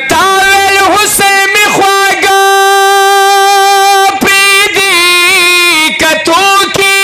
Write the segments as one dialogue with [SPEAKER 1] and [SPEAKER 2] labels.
[SPEAKER 1] تاویل حسن می خواگا پریدی کتو کی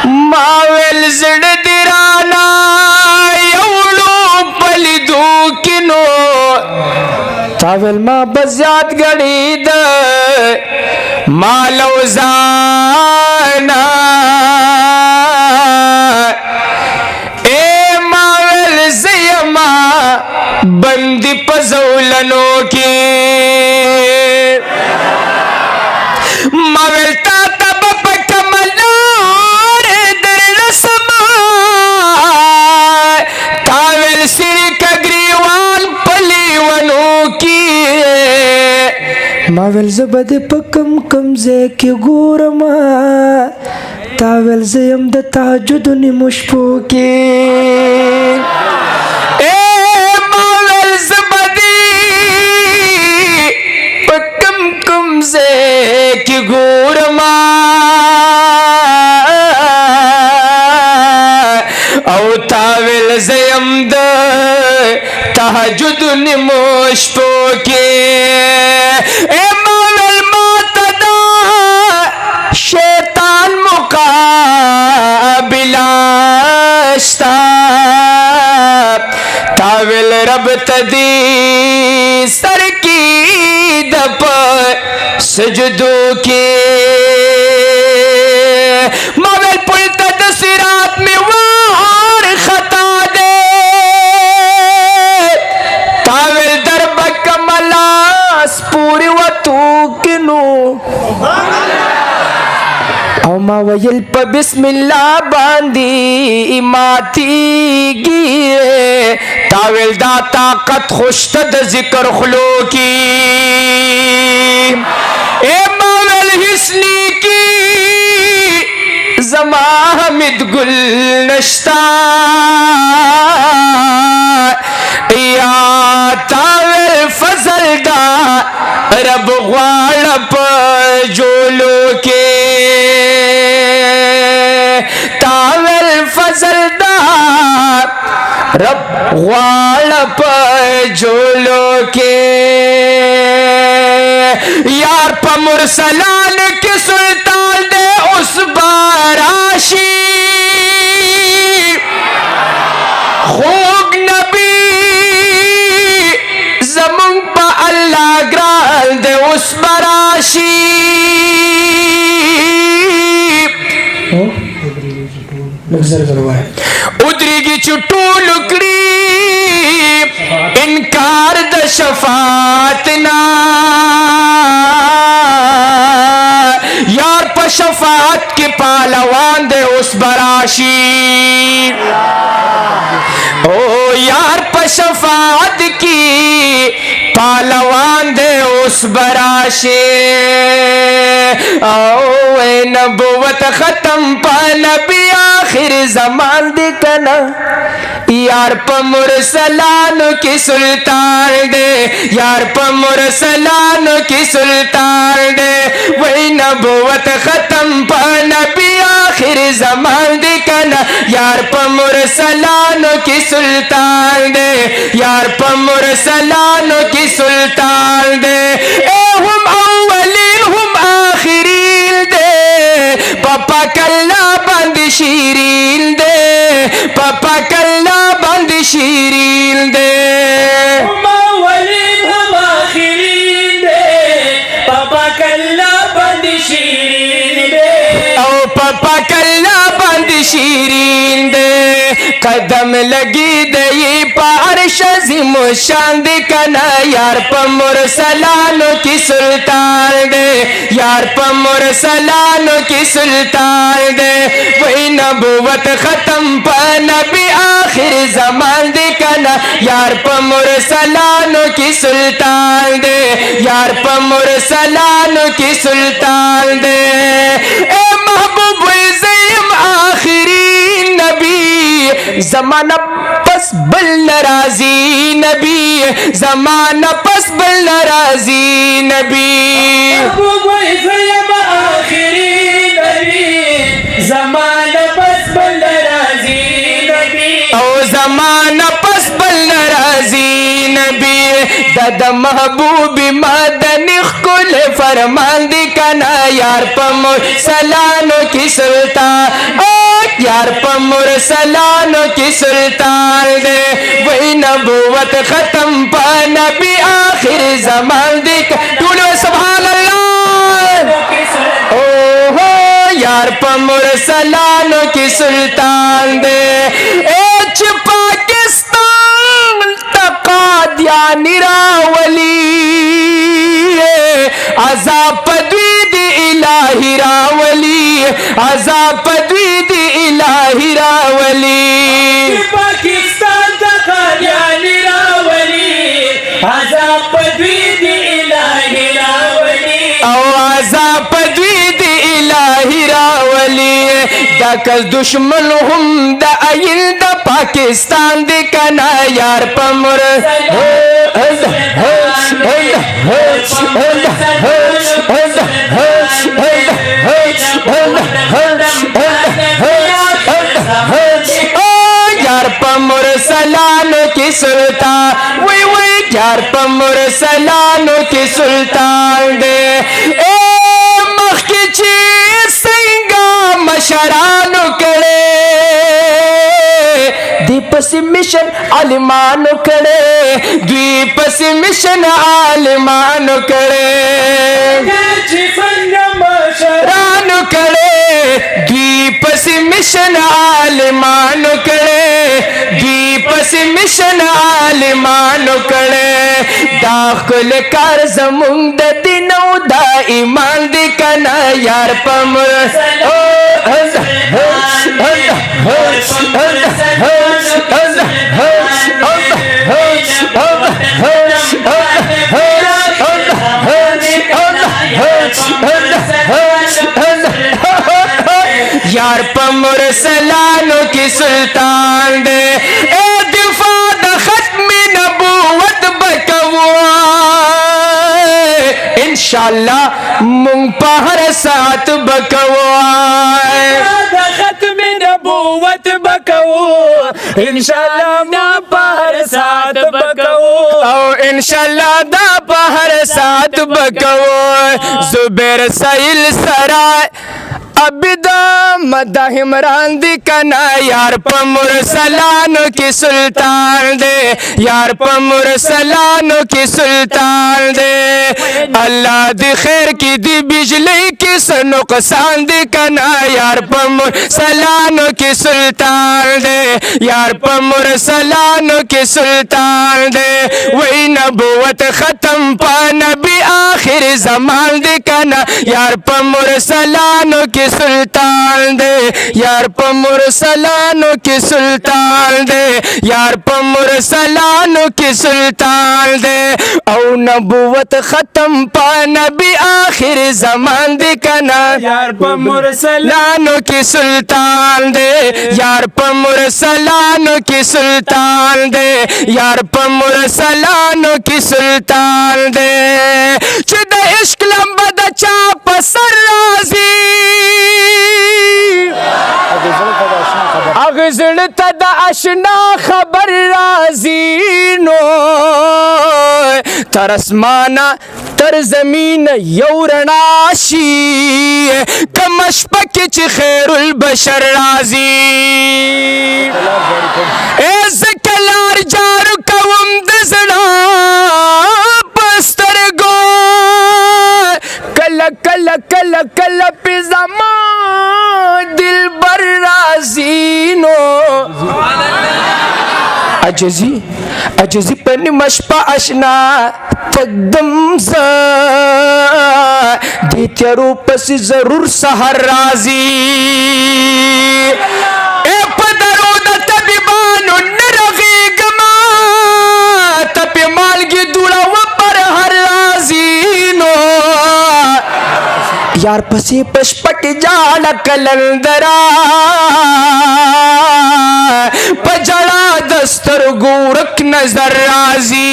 [SPEAKER 1] ماویل زڑ دیرانا یوڑو پلیدو کنو تاویل ما بزیاد گڑی دا مالو زانا بندی پزولنو کی ماویل تا تب پکملور در رسما تاویل سری کگریوان پلیونو کی ماویل زبد پکم کمزے کی گورما تاویل زیم د تهجد نیمشپو کی کی گورما او تاویل زیم د تهجد نیمشپو کی اے ماویل ماتدا شیطان مقابلاشتا تاویل رب تدی سر کی دپ سجدو کی ماویل پلتا دسیرات میں وار خطا دے تاویل دربک ملاس پوری و تو کنو او ما ویل پا بسم اللہ باندی ماتی گی تاویل دا طاقت خوشت دا ذکر خلو کی اے ماویل حسنی کی زما حمد گل نشتا یا تاویل فضل دا رب غوال پا جولو کے تاویل فضل دا رب غوال پا جولو کے یار پا مرسلان کی سلطان دے اس باراشی خوگ نبی زمان پا اللہ گرال دے اس باراشی ادریگی چٹو لکڑی انکار د شفاعتنا یار پا شفاعت کی پالوان دے اس براشی او یار پا شفاعت کی پالوان دے اس براشی او اے نبوت ختم پا نبی آخر زمان دی کنا یار پا مرسلانو کی سلطان دے یار پا مرسلانو کی سلطان دے وہی نبوت ختم پا نبی آخر زمان دی کنا یار پا مرسلانو کی سلطان دے یار پا مرسلانو کی سلطان دے اے ہم اولین ہم آخرین دے پاپا کلا بند شیرین دے پاپا کلا بند شیرین دے
[SPEAKER 2] ہم اولین ہم آخرین دے پاپا کلا بند شیرین دے
[SPEAKER 1] او پاپا کلا بند شیرین دے قدم لگی دئی پارش عظیم شان دی کنا یار پا مرسلانو کی سلطان دے یار پا مرسلانو کی سلطان دے وہی نبوت ختم پا نبی آخر زمان دی کنا یار پا مرسلانو کی سلطان دے یار پا مرسلانو کی سلطان دے اے محبوب زیم آخری نبی زمانہ پس بل نرازی نبی زمانہ پس بل نرازی نبی
[SPEAKER 2] محبوب زیم آخری نبی زمانہ پس بل نرازی نبی
[SPEAKER 1] دد محبوب مدنی خل فرمان دی کنا یار پا مرسلانو کی سلطان یار پا مرسلانو کی سلطان دے وہی نبوت ختم پا نبی آخر زمان دی کنا سبحان اللہ یار پا مرسلانو کی سلطان دے ایچ پاکستان قادیانی راولی عذاب پدوید الہی راولی عذاب پدوید الہی راولی
[SPEAKER 2] پاکستان تا قادیانی راولی عذاب پدوید الہی راولی
[SPEAKER 1] او عذاب پدوید الہی راولی دا کس دشمن هم دا ایل دا پاکستان دی کنا یار پا یار پا مرسلانو کی سلطان وی وی یار پا مرسلانو کی سلطان دے اے مخی چیز سنگا مشرانو کرے دی پس مشن عالمانو کرے دی پس مشن عالمانو کرے رانو کرے دی پس مشن عالمانو کرے دی پس مشن عالمانو کرے داخل کار زمون دا دینو دا ایمان دی کنا یار پا یار پا مرسلانو کی سلطان دے اے دفاع دا ختم نبوت بکو انشاءاللہ مونگ پا ہر ساتھ بکو
[SPEAKER 2] دا ختم نبوت بکو انشاءاللہ نا پہر ساتھ بکو
[SPEAKER 1] او انشاءاللہ دا پا ہر ساتھ بکو زبیر سیل سرائے ابدا مدہ عمران دی کنا یار پا مرسلانو کی سلطان دے یار پا مرسلانو کی سلطان دے اللہ دی خیر کی دی بجلی کی نقصان دی کنا یار پا مرسلانو کی سلطان دے یار پا مرسلانو کی سلطان دے وہی نبوت ختم پا نبی آخر زمان دی کنا یار پا مرسلانو کی سلطان دے یار پا مرسلانو کی سلطان دے یار پا مرسلانو کی سلطان دے او نبوت ختم پا نبی آخر زمان دے کنا
[SPEAKER 2] یار پا
[SPEAKER 1] مرسلانو کی سلطان دے یار پا مرسلانو کی سلطان دے یار پا مرسلانو کی سلطان دے چھ دا عشق لمبا دا چاپ سر رازی اغزل تا دا اشنا خبر رازی نو تر اسمانا تر زمین یورناشی کمش پکی چی خیر البشر رازی ایز کلار جارو کوم دزنا پستر گو کل کل کل کل پی زمان دل بر رازینو عجزی پنی مشپا اشنا تقدم زا دیتیا رو پسی ضرور سہر رازی اے پدرو دا طبیبانو نرغی گما تپی مالگی دولا و پر ہر رازینو یار پسی پشپک جانا کلندرا پجڑا دستر گورک نظر رازی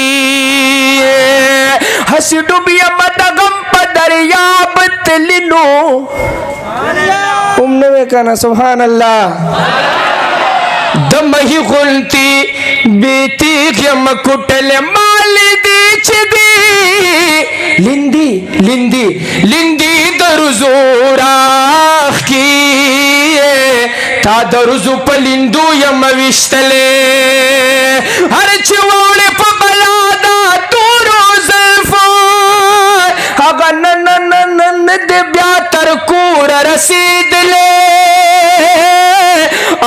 [SPEAKER 1] ہسی ڈوبیا مدغم پدریاب تلنو امنوے کانا سبحان اللہ دمہی غلطی بیتی غیم کٹل مالی دی چدی لندی لندی لندی درزوراخ کی تا درزو پلندو یم وشتلے ہر چوڑ پا بلادا تورو زلفو اگا نن دے بیا تر کور رسید لے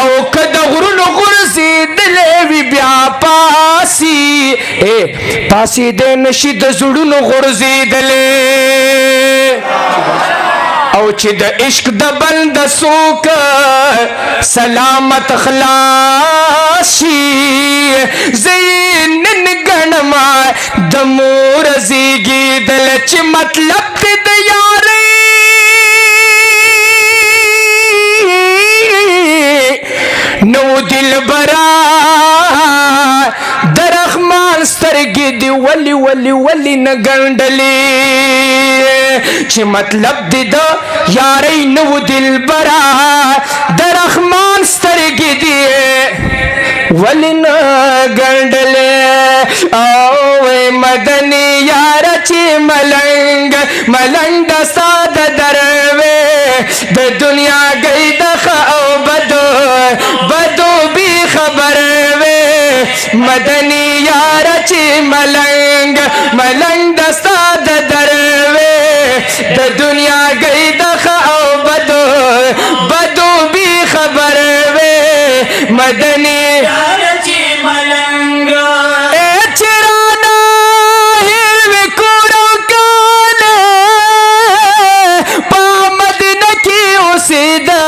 [SPEAKER 1] او کد غرون غرزید لے وی بیا پاسی پاسی دے نشید زڑون غرزید لے او چې د عشق د بند سوک سلامت خلاصی زینن گنما د مور زیگی دل چې مطلب د یاری نو دل برا درخمان سترګې دی ولی ولی ولی نګندلی چې مطلب دی د یاری نو دل برا درخمان سترګې دی ولی نګندلی او مدنی یار چې ملنګ ملنګ ساد دروي د دنیا گئی دخ او بدو بدو بی خبر وے مدنی یار چی ملنگ ملنگ دستا دروے د دنیا گئی دخ او بدو بدو بی خبر وے مدنی یار چی ملنگ اے چرانا ہلوی کورو کانے پا مدنہ کی اسیدہ